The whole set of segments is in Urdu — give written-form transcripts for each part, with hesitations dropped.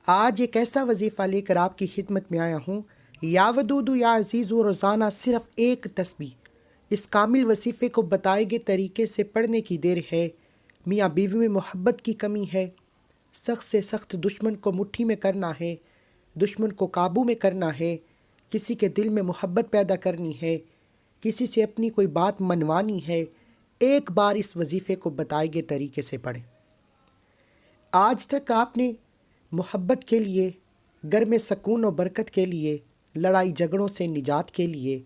آج ایک ایسا وظیفہ لے کر آپ کی خدمت میں آیا ہوں۔ یا ودود یا عزیز و روزانہ صرف ایک تسبیح اس کامل وظیفے کو بتائے گئے طریقے سے پڑھنے کی دیر ہے۔ میاں بیوی میں محبت کی کمی ہے، سخت سے سخت دشمن کو مٹھی میں کرنا ہے، دشمن کو قابو میں کرنا ہے، کسی کے دل میں محبت پیدا کرنی ہے، کسی سے اپنی کوئی بات منوانی ہے، ایک بار اس وظیفے کو بتائے گئے طریقے سے پڑھیں۔ آج تک آپ نے محبت کے لیے، گھر میں سکون و برکت کے لیے، لڑائی جھگڑوں سے نجات کے لیے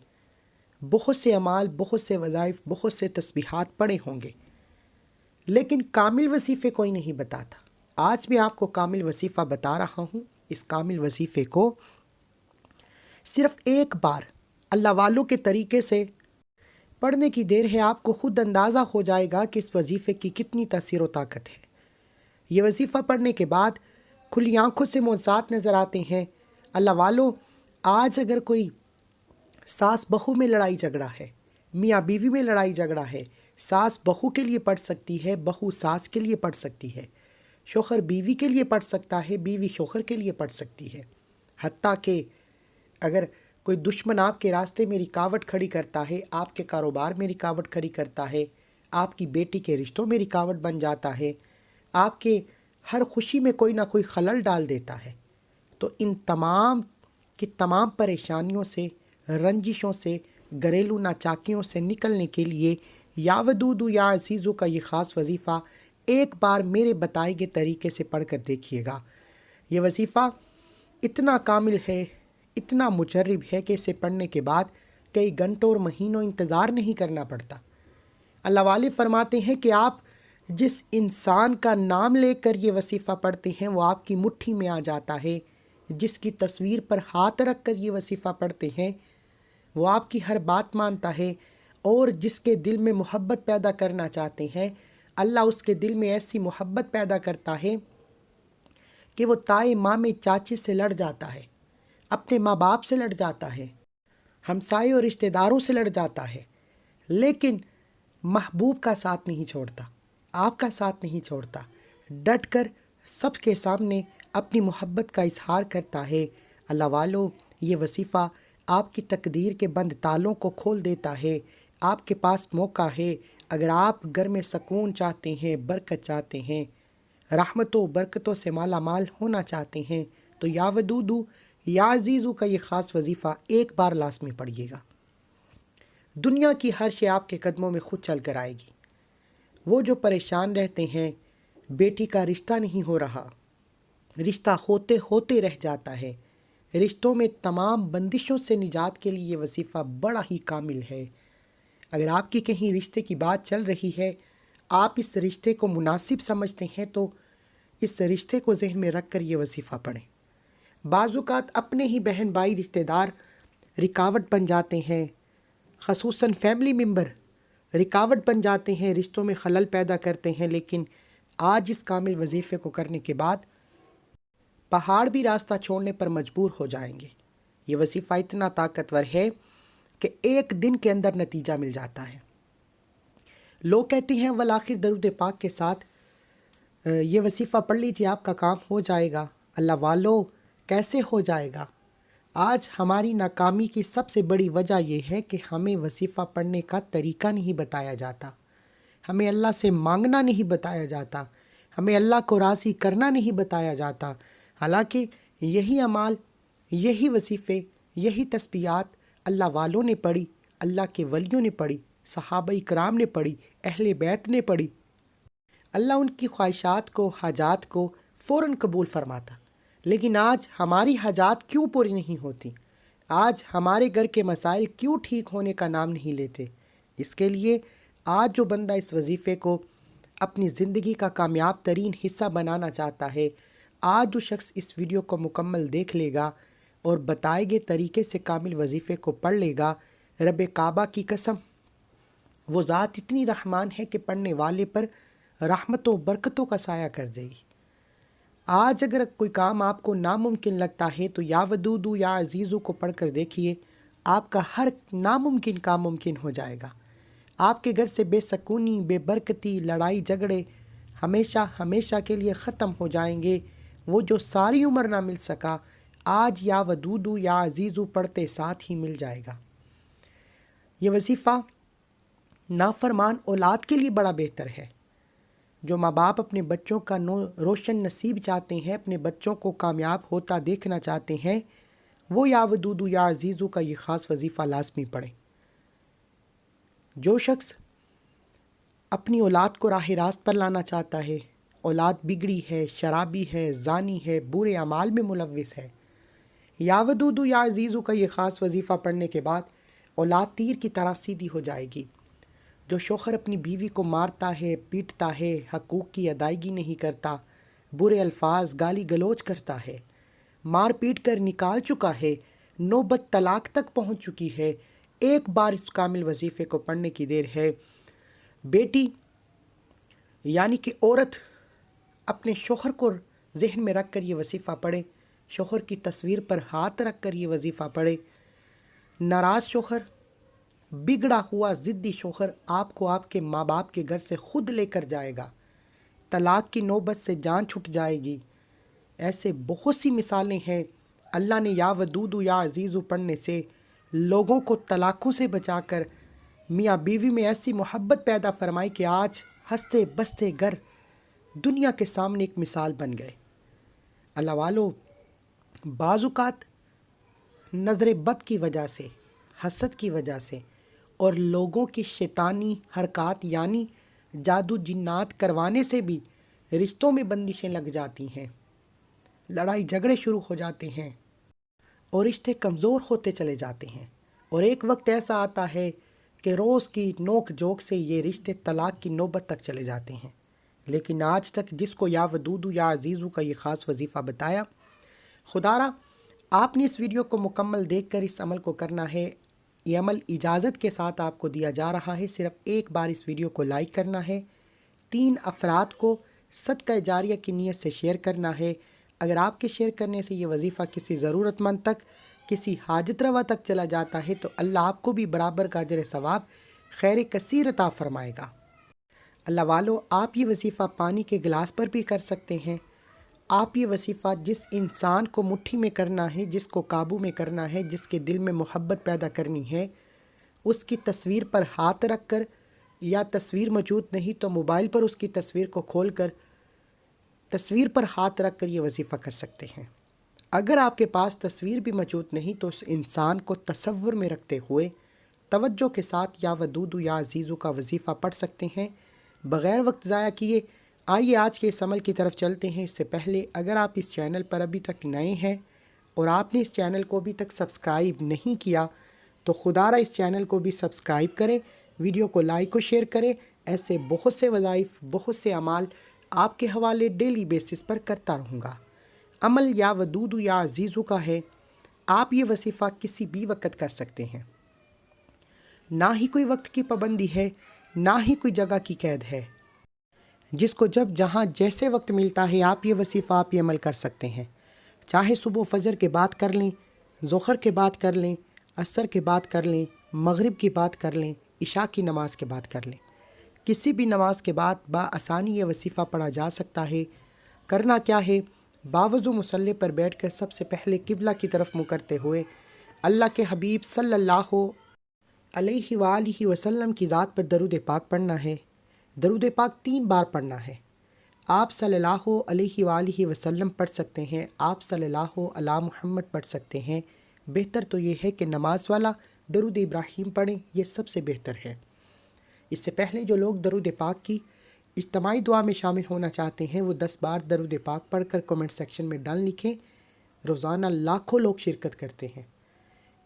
بہت سے اعمال، بہت سے وظائف، بہت سے تسبیحات پڑھے ہوں گے، لیکن کامل وظیفے کوئی نہیں بتاتا۔ آج میں آپ کو کامل وظیفہ بتا رہا ہوں۔ اس کامل وظیفے کو صرف ایک بار اللہ والوں کے طریقے سے پڑھنے کی دیر ہے۔ آپ کو خود اندازہ ہو جائے گا کہ اس وظیفے کی کتنی تاثیر و طاقت ہے۔ یہ وظیفہ پڑھنے کے بعد کھلی آنکھوں سے معجزات نظر آتے ہیں۔ اللہ والوں، آج اگر کوئی ساس بہو میں لڑائی جھگڑا ہے، میاں بیوی میں لڑائی جھگڑا ہے، ساس بہو کے لیے پڑھ سکتی ہے، بہو ساس کے لیے پڑھ سکتی ہے، شوہر بیوی کے لیے پڑھ سکتا ہے، بیوی شوہر کے لیے پڑھ سکتی ہے۔ حتیٰ کہ اگر کوئی دشمن آپ کے راستے میں رکاوٹ کھڑی کرتا ہے، آپ کے کاروبار میں رکاوٹ کھڑی کرتا ہے، آپ کی بیٹی کے رشتوں میں رکاوٹ بن جاتا ہے، آپ کے ہر خوشی میں کوئی نہ کوئی خلل ڈال دیتا ہے، تو ان تمام کی تمام پریشانیوں سے، رنجشوں سے، گھریلو ناچاکیوں سے نکلنے کے لیے یا ودود یا عزیزو کا یہ خاص وظیفہ ایک بار میرے بتائے گئے طریقے سے پڑھ کر دیکھیے گا۔ یہ وظیفہ اتنا کامل ہے، اتنا مجرب ہے کہ اسے پڑھنے کے بعد کئی گھنٹوں اور مہینوں انتظار نہیں کرنا پڑتا۔ اللہ والے فرماتے ہیں کہ آپ جس انسان کا نام لے کر یہ وظیفہ پڑھتے ہیں وہ آپ کی مٹھی میں آ جاتا ہے، جس کی تصویر پر ہاتھ رکھ کر یہ وظیفہ پڑھتے ہیں وہ آپ کی ہر بات مانتا ہے، اور جس کے دل میں محبت پیدا کرنا چاہتے ہیں اللہ اس کے دل میں ایسی محبت پیدا کرتا ہے کہ وہ تائے مامے چاچے سے لڑ جاتا ہے، اپنے ماں باپ سے لڑ جاتا ہے، ہمسائے اور رشتہ داروں سے لڑ جاتا ہے، لیکن محبوب کا ساتھ نہیں چھوڑتا، آپ کا ساتھ نہیں چھوڑتا، ڈٹ کر سب کے سامنے اپنی محبت کا اظہار کرتا ہے۔ اللہ والو، یہ وظیفہ آپ کی تقدیر کے بند تالوں کو کھول دیتا ہے۔ آپ کے پاس موقع ہے، اگر آپ گھر میں سکون چاہتے ہیں، برکت چاہتے ہیں، رحمتوں برکتوں سے مالا مال ہونا چاہتے ہیں، تو یا ودودو یا عزیزو کا یہ خاص وظیفہ ایک بار لازمی پڑھیے گا۔ دنیا کی ہر شے آپ کے قدموں میں خود چل کر آئے گی۔ وہ جو پریشان رہتے ہیں، بیٹی کا رشتہ نہیں ہو رہا، رشتہ ہوتے ہوتے رہ جاتا ہے، رشتوں میں تمام بندشوں سے نجات کے لیے یہ وظیفہ بڑا ہی کامل ہے۔ اگر آپ کی کہیں رشتے کی بات چل رہی ہے، آپ اس رشتے کو مناسب سمجھتے ہیں، تو اس رشتے کو ذہن میں رکھ کر یہ وظیفہ پڑھیں۔ بعض اوقات اپنے ہی بہن بھائی رشتہ دار رکاوٹ بن جاتے ہیں، خصوصاً فیملی ممبر رکاوٹ بن جاتے ہیں، رشتوں میں خلل پیدا کرتے ہیں، لیکن آج اس کامل وظیفے کو کرنے کے بعد پہاڑ بھی راستہ چھوڑنے پر مجبور ہو جائیں گے۔ یہ وظیفہ اتنا طاقتور ہے کہ ایک دن کے اندر نتیجہ مل جاتا ہے۔ لوگ کہتے ہیں والآخر درود پاک کے ساتھ یہ وظیفہ پڑھ لیجیے، آپ کا کام ہو جائے گا۔ اللہ والو، کیسے ہو جائے گا؟ آج ہماری ناکامی کی سب سے بڑی وجہ یہ ہے کہ ہمیں وظیفہ پڑھنے کا طریقہ نہیں بتایا جاتا، ہمیں اللہ سے مانگنا نہیں بتایا جاتا، ہمیں اللہ کو راضی کرنا نہیں بتایا جاتا۔ حالانکہ یہی اعمال، یہی وظیفے، یہی تسبیحات اللہ والوں نے پڑھی، اللہ کے ولیوں نے پڑھی، صحابہ کرام نے پڑھی، اہل بیت نے پڑھی۔ اللہ ان کی خواہشات کو، حاجات کو فوراً قبول فرماتا۔ لیکن آج ہماری حاجات کیوں پوری نہیں ہوتی؟ آج ہمارے گھر کے مسائل کیوں ٹھیک ہونے کا نام نہیں لیتے؟ اس کے لیے آج جو بندہ اس وظیفے کو اپنی زندگی کا کامیاب ترین حصہ بنانا چاہتا ہے، آج جو شخص اس ویڈیو کو مکمل دیکھ لے گا اور بتائے گئے طریقے سے کامل وظیفے کو پڑھ لے گا، رب کعبہ کی قسم، وہ ذات اتنی رحمان ہے کہ پڑھنے والے پر رحمتوں برکتوں کا سایہ کر دے گی۔ آج اگر کوئی کام آپ کو ناممکن لگتا ہے تو یا ودودو یا عزیزو کو پڑھ کر دیکھیے، آپ کا ہر ناممکن کام ممکن ہو جائے گا۔ آپ کے گھر سے بے سکونی، بے برکتی، لڑائی جھگڑے ہمیشہ ہمیشہ کے لیے ختم ہو جائیں گے۔ وہ جو ساری عمر نہ مل سکا، آج یا ودودو یا عزیزو پڑھتے ساتھ ہی مل جائے گا۔ یہ وظیفہ نافرمان اولاد کے لیے بڑا بہتر ہے۔ جو ماں باپ اپنے بچوں کا روشن نصیب چاہتے ہیں، اپنے بچوں کو کامیاب ہوتا دیکھنا چاہتے ہیں، وہ یا ودودو یا عزیزو کا یہ خاص وظیفہ لازمی پڑھیں۔ جو شخص اپنی اولاد کو راہ راست پر لانا چاہتا ہے، اولاد بگڑی ہے، شرابی ہے، زانی ہے، برے اعمال میں ملوث ہے، یا ودودو یا عزیزو کا یہ خاص وظیفہ پڑھنے کے بعد اولاد تیر کی طرح سیدھی ہو جائے گی۔ جو شوہر اپنی بیوی کو مارتا ہے، پیٹتا ہے، حقوق کی ادائیگی نہیں کرتا، برے الفاظ گالی گلوچ کرتا ہے، مار پیٹ کر نکال چکا ہے، نوبت طلاق تک پہنچ چکی ہے، ایک بار اس کامل وظیفے کو پڑھنے کی دیر ہے۔ بیٹی یعنی کہ عورت اپنے شوہر کو ذہن میں رکھ کر یہ وظیفہ پڑھے، شوہر کی تصویر پر ہاتھ رکھ کر یہ وظیفہ پڑھے۔ ناراض شوہر، بگڑا ہوا ضدی شوہر آپ کو آپ کے ماں باپ کے گھر سے خود لے کر جائے گا، طلاق کی نوبت سے جان چھٹ جائے گی۔ ایسے بہت سی مثالیں ہیں۔ اللہ نے یا ودودو یا عزیزو پڑھنے سے لوگوں کو طلاقوں سے بچا کر میاں بیوی میں ایسی محبت پیدا فرمائی کہ آج ہنستے بستے گھر دنیا کے سامنے ایک مثال بن گئے۔ اللہ والو، بعض اوقات نظر بد کی وجہ سے، حسد کی وجہ سے اور لوگوں کی شیطانی حرکات یعنی جادو جنات کروانے سے بھی رشتوں میں بندشیں لگ جاتی ہیں، لڑائی جھگڑے شروع ہو جاتے ہیں اور رشتے کمزور ہوتے چلے جاتے ہیں، اور ایک وقت ایسا آتا ہے کہ روز کی نوک جھوک سے یہ رشتے طلاق کی نوبت تک چلے جاتے ہیں۔ لیکن آج تک جس کو یا ودودو یا عزیزو کا یہ خاص وظیفہ بتایا، خدا را آپ نے اس ویڈیو کو مکمل دیکھ کر اس عمل کو کرنا ہے۔ یہ عمل اجازت کے ساتھ آپ کو دیا جا رہا ہے۔ صرف ایک بار اس ویڈیو کو لائک کرنا ہے، 3 افراد کو صدقہ جاریہ کی نیت سے شیئر کرنا ہے۔ اگر آپ کے شیئر کرنے سے یہ وظیفہ کسی ضرورت مند تک، کسی حاجت روا تک چلا جاتا ہے تو اللہ آپ کو بھی برابر کا اجر ثواب خیر کثیر عطا فرمائے گا۔ اللہ والو، آپ یہ وظیفہ پانی کے گلاس پر بھی کر سکتے ہیں۔ آپ یہ وظیفہ جس انسان کو مٹھی میں کرنا ہے، جس کو قابو میں کرنا ہے، جس کے دل میں محبت پیدا کرنی ہے، اس کی تصویر پر ہاتھ رکھ کر، یا تصویر موجود نہیں تو موبائل پر اس کی تصویر کو کھول کر تصویر پر ہاتھ رکھ کر یہ وظیفہ کر سکتے ہیں۔ اگر آپ کے پاس تصویر بھی موجود نہیں تو اس انسان کو تصور میں رکھتے ہوئے توجہ کے ساتھ یا ودودو یا عزیزو کا وظیفہ پڑھ سکتے ہیں بغیر وقت ضائع کیے۔ آئیے آج کے اس عمل کی طرف چلتے ہیں۔ اس سے پہلے اگر آپ اس چینل پر ابھی تک نئے ہیں اور آپ نے اس چینل کو ابھی تک سبسکرائب نہیں کیا تو خدا را اس چینل کو بھی سبسکرائب کریں، ویڈیو کو لائک و شیئر کریں۔ ایسے بہت سے وظائف، بہت سے اعمال آپ کے حوالے ڈیلی بیسس پر کرتا رہوں گا۔ عمل یا ودودو یا عزیزو کا ہے۔ آپ یہ وظیفہ کسی بھی وقت کر سکتے ہیں، نہ ہی کوئی وقت کی پابندی ہے، نہ ہی کوئی جگہ کی قید ہے۔ جس کو جب جہاں جیسے وقت ملتا ہے آپ یہ وظیفہ آپ یہ عمل کر سکتے ہیں۔ چاہے صبح فجر کے بعد کر لیں، ظہر کے بعد کر لیں، عصر کے بعد کر لیں، مغرب کی بات کر لیں، عشاء کی نماز کے بعد کر لیں۔ کسی بھی نماز کے بعد بآسانی یہ وظیفہ پڑھا جا سکتا ہے۔ کرنا کیا ہے؟ باوضو مصلی پر بیٹھ کر سب سے پہلے قبلہ کی طرف منہ کرتے ہوئے اللہ کے حبیب صلی اللہ علیہ وآلہ وسلم کی ذات پر درود پاک پڑھنا ہے۔ درود پاک 3 بار پڑھنا ہے۔ آپ صلی اللہ علیہ وآلہ وسلم پڑھ سکتے ہیں، آپ صلی اللہ علی محمد پڑھ سکتے ہیں۔ بہتر تو یہ ہے کہ نماز والا درود ابراہیم پڑھیں، یہ سب سے بہتر ہے۔ اس سے پہلے جو لوگ درود پاک کی اجتماعی دعا میں شامل ہونا چاہتے ہیں وہ 10 بار درود پاک پڑھ کر کمنٹ سیکشن میں ڈال لکھیں۔ روزانہ لاکھوں لوگ شرکت کرتے ہیں۔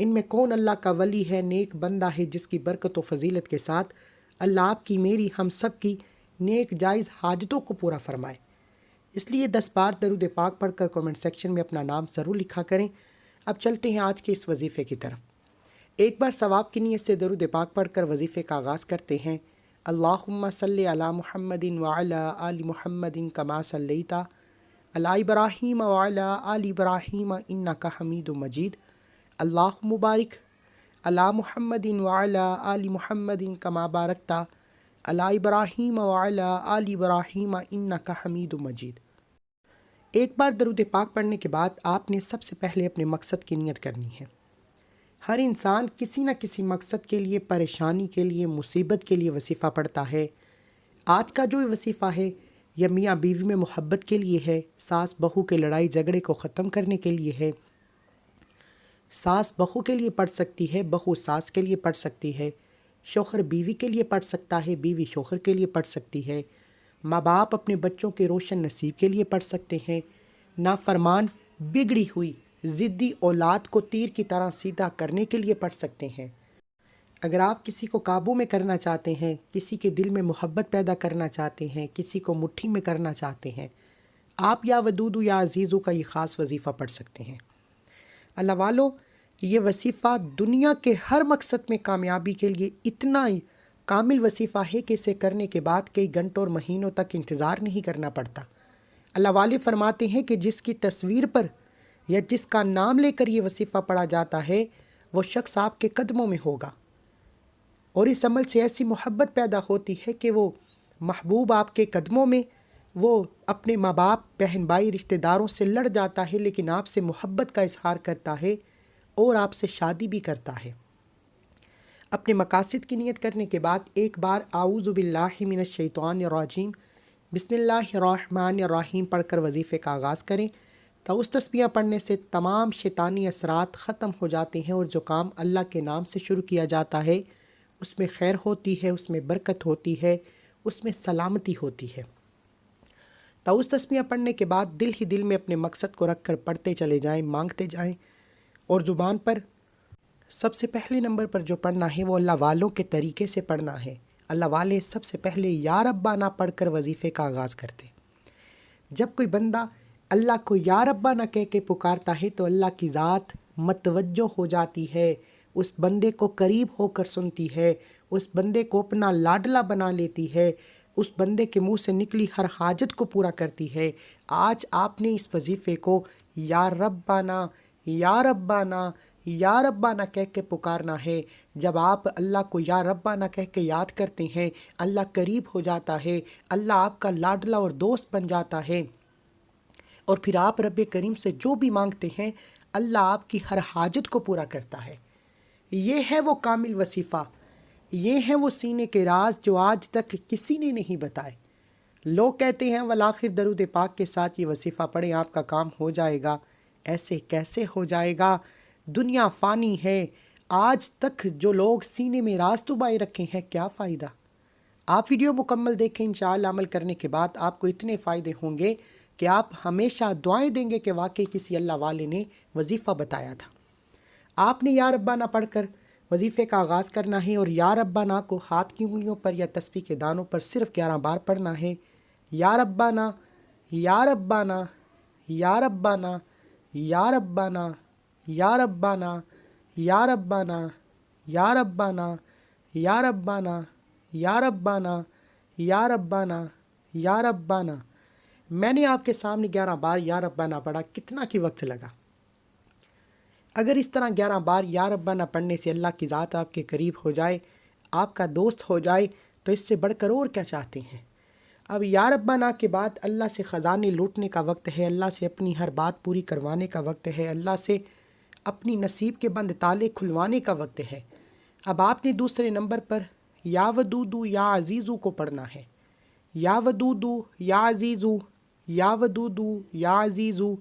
ان میں کون اللہ کا ولی ہے، نیک بندہ ہے جس کی برکت و فضیلت کے ساتھ اللہ آپ کی، میری، ہم سب کی نیک جائز حاجتوں کو پورا فرمائے۔ اس لیے 10 بار درود پاک پڑھ کر کمنٹ سیکشن میں اپنا نام ضرور لکھا کریں۔ اب چلتے ہیں آج کے اس وظیفے کی طرف۔ ایک بار ثواب کی نیت سے درود پاک پڑھ کر وظیفے کا آغاز کرتے ہیں۔ اللہم صلی علی محمد وعلی آل محمد کما صلیت علی ابراہیم وعلی آل ابراہیم انک حمید مجید۔ اللہم بارک علی محمد وعلی آل محمد کما بارکت علی ابراہیم وعلی آل ابراہیم انک حمید مجید۔ ایک بار درود پاک پڑھنے کے بعد آپ نے سب سے پہلے اپنے مقصد کی نیت کرنی ہے۔ ہر انسان کسی نہ کسی مقصد کے لیے، پریشانی کے لیے، مصیبت کے لیے وظیفہ پڑھتا ہے۔ آج کا جو وظیفہ ہے یہ میاں بیوی میں محبت کے لیے ہے، ساس بہو کے لڑائی جھگڑے کو ختم کرنے کے لیے ہے۔ ساس بہو کے لیے پڑھ سکتی ہے، بہو ساس کے لیے پڑھ سکتی ہے، شوہر بیوی کے لیے پڑھ سکتا ہے، بیوی شوہر کے لیے پڑھ سکتی ہے، ماں باپ اپنے بچوں کے روشن نصیب کے لیے پڑھ سکتے ہیں، نافرمان بگڑی ہوئی ضدی اولاد کو تیر کی طرح سیدھا کرنے کے لیے پڑھ سکتے ہیں۔ اگر آپ کسی کو قابو میں کرنا چاہتے ہیں، کسی کے دل میں محبت پیدا کرنا چاہتے ہیں، کسی کو مٹھی میں کرنا چاہتے ہیں، آپ یا ودودو یا عزیزو کا یہ خاص وظیفہ پڑھ سکتے ہیں۔ اللہ والو، یہ وظیفہ دنیا کے ہر مقصد میں کامیابی کے لیے اتنا کامل وظیفہ ہے کہ اسے کرنے کے بعد کئی گھنٹوں اور مہینوں تک انتظار نہیں کرنا پڑتا۔ اللہ والے فرماتے ہیں کہ جس کی تصویر پر یا جس کا نام لے کر یہ وظیفہ پڑھا جاتا ہے وہ شخص آپ کے قدموں میں ہوگا، اور اس عمل سے ایسی محبت پیدا ہوتی ہے کہ وہ محبوب آپ کے قدموں میں، وہ اپنے ماں باپ، بہن بھائی، رشتہ داروں سے لڑ جاتا ہے لیکن آپ سے محبت کا اظہار کرتا ہے اور آپ سے شادی بھی کرتا ہے۔ اپنے مقاصد کی نیت کرنے کے بعد ایک بار اعوذ باللہ من الشیطان الرجیم بسم اللہ الرحمن الرحیم پڑھ کر وظیفے کا آغاز کریں۔ تو اس تسبیح پڑھنے سے تمام شیطانی اثرات ختم ہو جاتے ہیں، اور جو کام اللہ کے نام سے شروع کیا جاتا ہے اس میں خیر ہوتی ہے، اس میں برکت ہوتی ہے، اس میں سلامتی ہوتی ہے۔ تو اس تسبیح پڑھنے کے بعد دل ہی دل میں اپنے مقصد کو رکھ کر پڑھتے چلے جائیں، مانگتے جائیں، اور زبان پر سب سے پہلے نمبر پر جو پڑھنا ہے وہ اللہ والوں کے طریقے سے پڑھنا ہے۔ اللہ والے سب سے پہلے یا ربانہ پڑھ کر وظیفے کا آغاز کرتے۔ جب کوئی بندہ اللہ کو یا ربانہ کہہ کے پکارتا ہے تو اللہ کی ذات متوجہ ہو جاتی ہے، اس بندے کو قریب ہو کر سنتی ہے، اس بندے کو اپنا لاڈلا بنا لیتی ہے، اس بندے کے منہ سے نکلی ہر حاجت کو پورا کرتی ہے۔ آج آپ نے اس وظیفے کو یا ربانہ یا ربانہ یا ربانہ کہہ کے پکارنا ہے۔ جب آپ اللہ کو یا ربانہ کہہ کے یاد کرتے ہیں، اللہ قریب ہو جاتا ہے، اللہ آپ کا لاڈلا اور دوست بن جاتا ہے، اور پھر آپ رب کریم سے جو بھی مانگتے ہیں اللہ آپ کی ہر حاجت کو پورا کرتا ہے۔ یہ ہے وہ کامل وظیفہ، یہ ہیں وہ سینے کے راز جو آج تک کسی نے نہیں بتائے۔ لوگ کہتے ہیں والآخر درود پاک کے ساتھ یہ وظیفہ پڑھیں آپ کا کام ہو جائے گا۔ ایسے کیسے ہو جائے گا؟ دنیا فانی ہے۔ آج تک جو لوگ سینے میں راز دبائے رکھے ہیں، کیا فائدہ؟ آپ ویڈیو مکمل دیکھیں، انشاءاللہ عمل کرنے کے بعد آپ کو اتنے فائدے ہوں گے کہ آپ ہمیشہ دعائیں دیں گے کہ واقعی کسی اللہ والے نے وظیفہ بتایا تھا۔ آپ نے یا ربانہ پڑھ کر وظیفے کا آغاز کرنا ہے، اور یا ربانہ کو ہاتھ کی انگلیوں پر یا تسبیح کے دانوں پر صرف 11 بار پڑھنا ہے۔ یا ربانہ یا ربانہ یا ربانہ یا ربانہ یا ربانہ یا ربانہ یا ربانہ یا ربانہ یا ربانہ یا ربانہ یا ربانہ۔ میں نے آپ کے سامنے 11 بار یا ربانہ پڑھا، کتنا کی وقت لگا؟ اگر اس طرح 11 بار یا ربانہ پڑھنے سے اللہ کی ذات آپ کے قریب ہو جائے، آپ کا دوست ہو جائے، تو اس سے بڑھ کر اور کیا چاہتے ہیں؟ اب یا ربانہ کے بعد اللہ سے خزانے لوٹنے کا وقت ہے، اللہ سے اپنی ہر بات پوری کروانے کا وقت ہے، اللہ سے اپنی نصیب کے بند تالے کھلوانے کا وقت ہے۔ اب آپ نے دوسرے نمبر پر یا ودودو یا عزیزو کو پڑھنا ہے۔ یا ودودو یا عزیزو، یا ودودو یا عزیزو،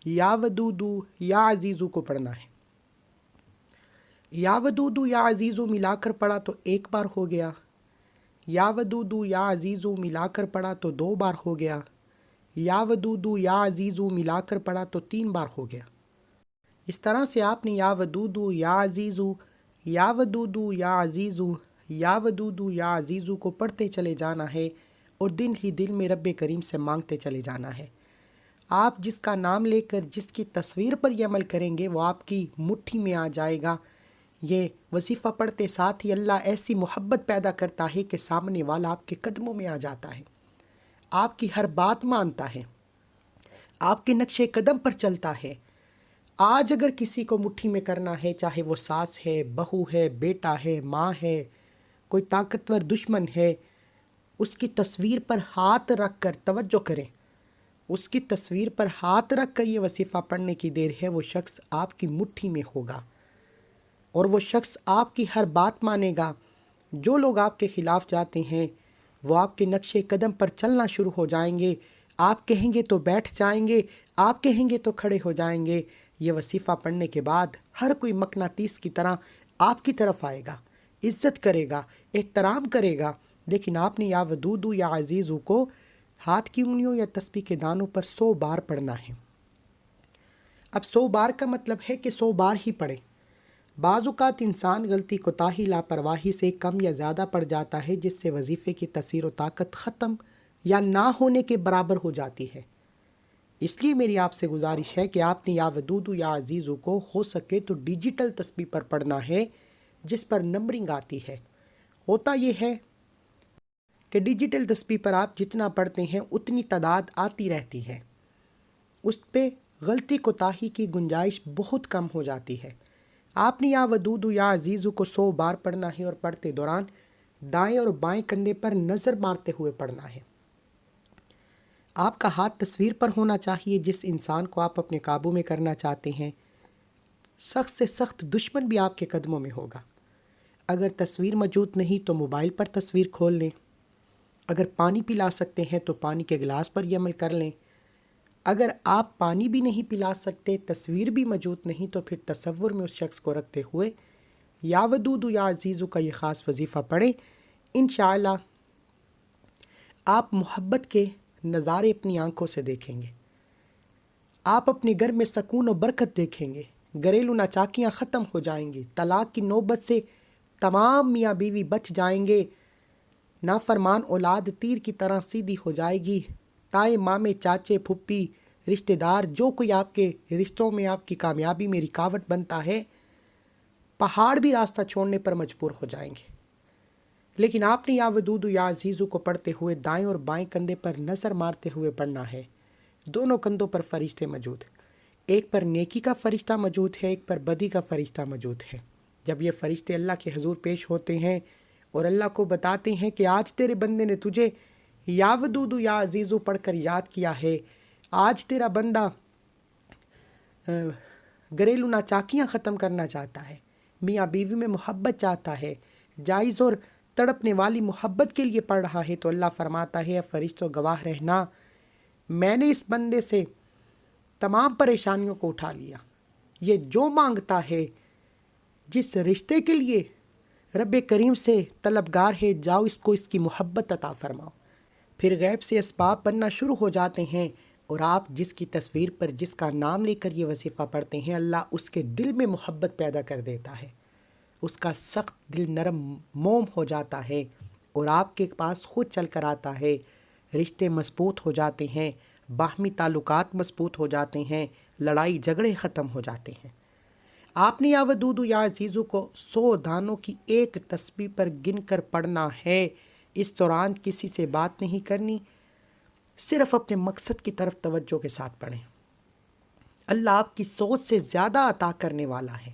یا ودودو یا عزیزو کو پڑھنا ہے۔ یا ودودو یا عزیزو ملا کر پڑھا تو 1 بار ہو گیا، یا ودودو یا عزیزو ملا کر پڑھا تو 2 بار ہو گیا، یا ودودو یا عزیزو ملا کر پڑھا تو 3 بار ہو گیا۔ اس طرح سے آپ نے یا ودودو یا عزیزو، یا ودودو یا عزیزو، یا ودودو یا عزیزو کو پڑھتے چلے جانا ہے، اور دل ہی دل میں رب کریم سے مانگتے چلے جانا ہے۔ آپ جس کا نام لے کر جس کی تصویر پر یہ عمل کریں گے وہ آپ کی مٹھی میں آ جائے گا۔ یہ وظیفہ پڑھتے ساتھ ہی اللہ ایسی محبت پیدا کرتا ہے کہ سامنے والا آپ کے قدموں میں آ جاتا ہے، آپ کی ہر بات مانتا ہے، آپ کے نقش قدم پر چلتا ہے۔ آج اگر کسی کو مٹھی میں کرنا ہے، چاہے وہ ساس ہے، بہو ہے، بیٹا ہے، ماں ہے، کوئی طاقتور دشمن ہے، اس کی تصویر پر ہاتھ رکھ کر توجہ کریں، اس کی تصویر پر ہاتھ رکھ کر یہ وظیفہ پڑھنے کی دیر ہے، وہ شخص آپ کی مٹھی میں ہوگا اور وہ شخص آپ کی ہر بات مانے گا۔ جو لوگ آپ کے خلاف جاتے ہیں وہ آپ کے نقش قدم پر چلنا شروع ہو جائیں گے۔ آپ کہیں گے تو بیٹھ جائیں گے، آپ کہیں گے تو کھڑے ہو جائیں گے۔ یہ وظیفہ پڑھنے کے بعد ہر کوئی مقناطیس کی طرح آپ کی طرف آئے گا، عزت کرے گا، احترام کرے گا۔ لیکن آپ نے یا ودودو یا عزیزو کو ہاتھ کی انگلیوں یا تسبیح کے دانوں پر 100 بار پڑھنا ہے۔ اب 100 بار کا مطلب ہے کہ 100 بار ہی پڑھیں۔ بعض اوقات انسان غلطی کوتاہی لاپرواہی سے کم یا زیادہ پڑ جاتا ہے، جس سے وظیفے کی تاثیر و طاقت ختم یا نہ ہونے کے برابر ہو جاتی ہے۔ اس لیے میری آپ سے گزارش ہے کہ آپ نے یا ودودو یا عزیزو کو ہو سکے تو ڈیجیٹل تسبیح پر پڑھنا ہے، جس پر نمبرنگ آتی ہے۔ ہوتا یہ ہے کہ ڈیجیٹل تسبیح پر آپ جتنا پڑھتے ہیں اتنی تعداد آتی رہتی ہے، اس پہ غلطی کوتاہی کی گنجائش بہت کم ہو جاتی ہے۔ آپ نے یا ودودو یا عزیزو کو 100 بار پڑھنا ہے اور پڑھتے دوران دائیں اور بائیں کندھے پر نظر مارتے ہوئے پڑھنا ہے۔ آپ کا ہاتھ تصویر پر ہونا چاہیے جس انسان کو آپ اپنے قابو میں کرنا چاہتے ہیں۔ سخت سے سخت دشمن بھی آپ کے قدموں میں ہوگا۔ اگر تصویر موجود نہیں تو موبائل پر تصویر کھول لیں۔ اگر پانی پلا سکتے ہیں تو پانی کے گلاس پر یہ عمل کر لیں۔ اگر آپ پانی بھی نہیں پلا سکتے، تصویر بھی موجود نہیں، تو پھر تصور میں اس شخص کو رکھتے ہوئے یا ودودو یا عزیزو کا یہ خاص وظیفہ پڑھیں۔ انشاءاللہ آپ محبت کے نظارے اپنی آنکھوں سے دیکھیں گے۔ آپ اپنے گھر میں سکون و برکت دیکھیں گے، گھریلو ناچاکیاں ختم ہو جائیں گی، طلاق کی نوبت سے تمام میاں بیوی بچ جائیں گے، نافرمان اولاد تیر کی طرح سیدھی ہو جائے گی، تائے مامے چاچے پھپھی رشتہ دار جو کوئی آپ کے رشتوں میں آپ کی کامیابی میں رکاوٹ بنتا ہے، پہاڑ بھی راستہ چھوڑنے پر مجبور ہو جائیں گے۔ لیکن آپ نے یا ودودو یا عزیزو کو پڑھتے ہوئے دائیں اور بائیں کندھے پر نظر مارتے ہوئے پڑھنا ہے۔ دونوں کندھوں پر فرشتے موجود، ایک پر نیکی کا فرشتہ موجود ہے، ایک پر بدی کا فرشتہ موجود ہے۔ جب یہ فرشتے اللہ کے حضور پیش ہوتے ہیں اور اللہ کو بتاتے ہیں کہ آج تیرے بندے نے تجھے یا ودودو یا عزیزو پڑھ کر یاد کیا ہے، آج تیرا بندہ گھریلو ناچاکیاں ختم کرنا چاہتا ہے، میاں بیوی میں محبت چاہتا ہے، جائز اور تڑپنے والی محبت کے لیے پڑھ رہا ہے، تو اللہ فرماتا ہے فرشتوں گواہ رہنا، میں نے اس بندے سے تمام پریشانیوں کو اٹھا لیا۔ یہ جو مانگتا ہے، جس رشتے کے لیے رب کریم سے طلبگار ہے، جاؤ اس کو اس کی محبت عطا فرماؤ۔ پھر غیب سے اسباب بننا شروع ہو جاتے ہیں، اور آپ جس کی تصویر پر جس کا نام لے کر یہ وظیفہ پڑھتے ہیں، اللہ اس کے دل میں محبت پیدا کر دیتا ہے، اس کا سخت دل نرم موم ہو جاتا ہے اور آپ کے پاس خود چل کر آتا ہے، رشتے مضبوط ہو جاتے ہیں، باہمی تعلقات مضبوط ہو جاتے ہیں، لڑائی جھگڑے ختم ہو جاتے ہیں۔ آپ نے یا ودودو یا عزیزو کو 100 دانوں کی ایک تسبیح پر گن کر پڑھنا ہے۔ اس دوران کسی سے بات نہیں کرنی، صرف اپنے مقصد کی طرف توجہ کے ساتھ پڑھیں۔ اللہ آپ کی سوچ سے زیادہ عطا کرنے والا ہے۔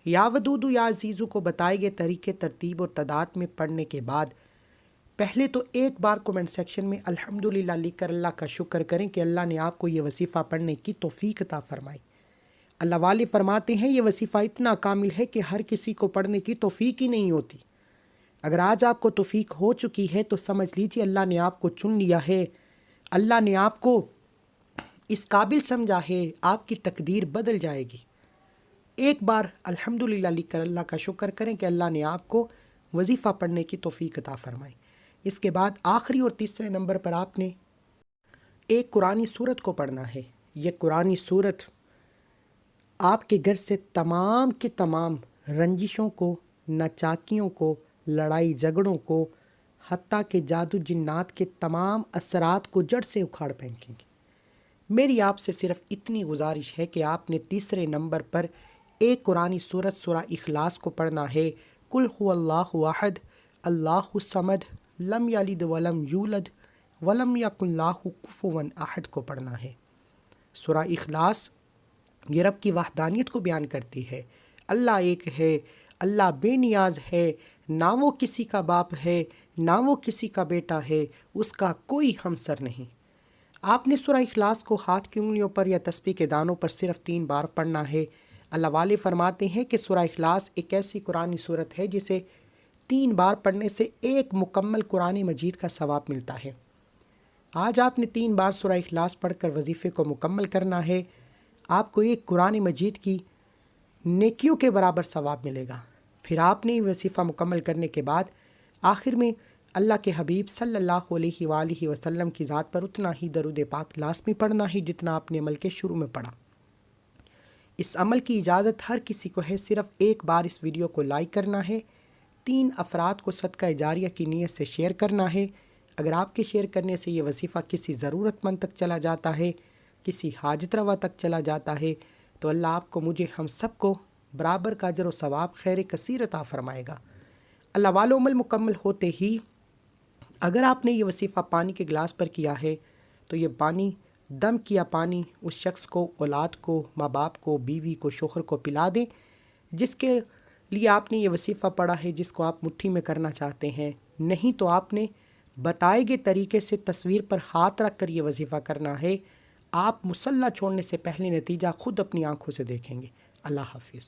یا ودودو یا عزیزو کو بتائے گئے طریقے، ترتیب اور تعداد میں پڑھنے کے بعد پہلے تو ایک بار کومنٹ سیکشن میں الحمدللہ لکھ کر اللہ کا شکر کریں کہ اللہ نے آپ کو یہ وظیفہ پڑھنے کی توفیق عطا فرمائی۔ اللہ والے فرماتے ہیں یہ وظیفہ اتنا کامل ہے کہ ہر کسی کو پڑھنے کی توفیق ہی نہیں ہوتی۔ اگر آج آپ کو توفیق ہو چکی ہے تو سمجھ لیجیے اللہ نے آپ کو چن لیا ہے، اللہ نے آپ کو اس قابل سمجھا ہے، آپ کی تقدیر بدل جائے گی۔ ایک بار الحمدللہ لکھ کر اللہ کا شکر کریں کہ اللہ نے آپ کو وظیفہ پڑھنے کی توفیق عطا فرمائی۔ اس کے بعد آخری اور تیسرے نمبر پر آپ نے ایک قرآنی سورت کو پڑھنا ہے۔ یہ قرآنی سورت آپ کے گھر سے تمام کے تمام رنجشوں کو، ناچاکیوں کو، لڑائی جھگڑوں کو، حتیٰ کہ جادو جنات کے تمام اثرات کو جڑ سے اکھاڑ پھینکیں گے۔ میری آپ سے صرف اتنی گزارش ہے کہ آپ نے تیسرے نمبر پر ایک قرآنی سورت سورہ اخلاص کو پڑھنا ہے۔ قل هو اللہ احد اللہ الصمد لم یلد ولم یولد ولم یکن لہ کفوا احد کو پڑھنا ہے۔ سورہ اخلاص یہ رب کی وحدانیت کو بیان کرتی ہے۔ اللہ ایک ہے، اللہ بے نیاز ہے، نہ وہ کسی کا باپ ہے، نہ وہ کسی کا بیٹا ہے، اس کا کوئی ہمسر نہیں۔ آپ نے سورہ اخلاص کو ہاتھ کی انگلیوں پر یا تسبیح کے دانوں پر صرف 3 بار پڑھنا ہے۔ اللہ والے فرماتے ہیں کہ سورہ اخلاص ایک ایسی قرآنی صورت ہے جسے 3 بار پڑھنے سے ایک مکمل قرآن مجید کا ثواب ملتا ہے۔ آج آپ نے 3 بار سورہ اخلاص پڑھ کر وظیفے کو مکمل کرنا ہے۔ آپ کو ایک قرآن مجید کی نیکیوں کے برابر ثواب ملے گا۔ پھر آپ نے وظیفہ مکمل کرنے کے بعد آخر میں اللہ کے حبیب صلی اللہ علیہ وآلہ وسلم کی ذات پر اتنا ہی درود پاک لازمی پڑھنا ہے جتنا آپ نے عمل کے شروع میں پڑھا۔ اس عمل کی اجازت ہر کسی کو ہے، صرف ایک بار اس ویڈیو کو لائک کرنا ہے، 3 افراد کو صدقہ جاریہ کی نیت سے شیئر کرنا ہے۔ اگر آپ کے شیئر کرنے سے یہ وظیفہ کسی ضرورت مند تک چلا جاتا ہے، کسی حاجت روا تک چلا جاتا ہے، تو اللہ آپ کو، مجھے، ہم سب کو برابر کا اجر و ثواب خیر کثیر عطا فرمائے گا۔ اللہ والو، عمل مکمل ہوتے ہی اگر آپ نے یہ وظیفہ پانی کے گلاس پر کیا ہے تو یہ پانی، دم کیا پانی، اس شخص کو، اولاد کو، ماں باپ کو، بیوی کو، شوہر کو پلا دیں جس کے لیے آپ نے یہ وظیفہ پڑھا ہے، جس کو آپ مٹھی میں کرنا چاہتے ہیں۔ نہیں تو آپ نے بتائے گئے طریقے سے تصویر پر ہاتھ رکھ کر یہ وظیفہ کرنا ہے۔ آپ مصلی چھوڑنے سے پہلے نتیجہ خود اپنی آنکھوں سے دیکھیں گے۔ اللہ حافظ۔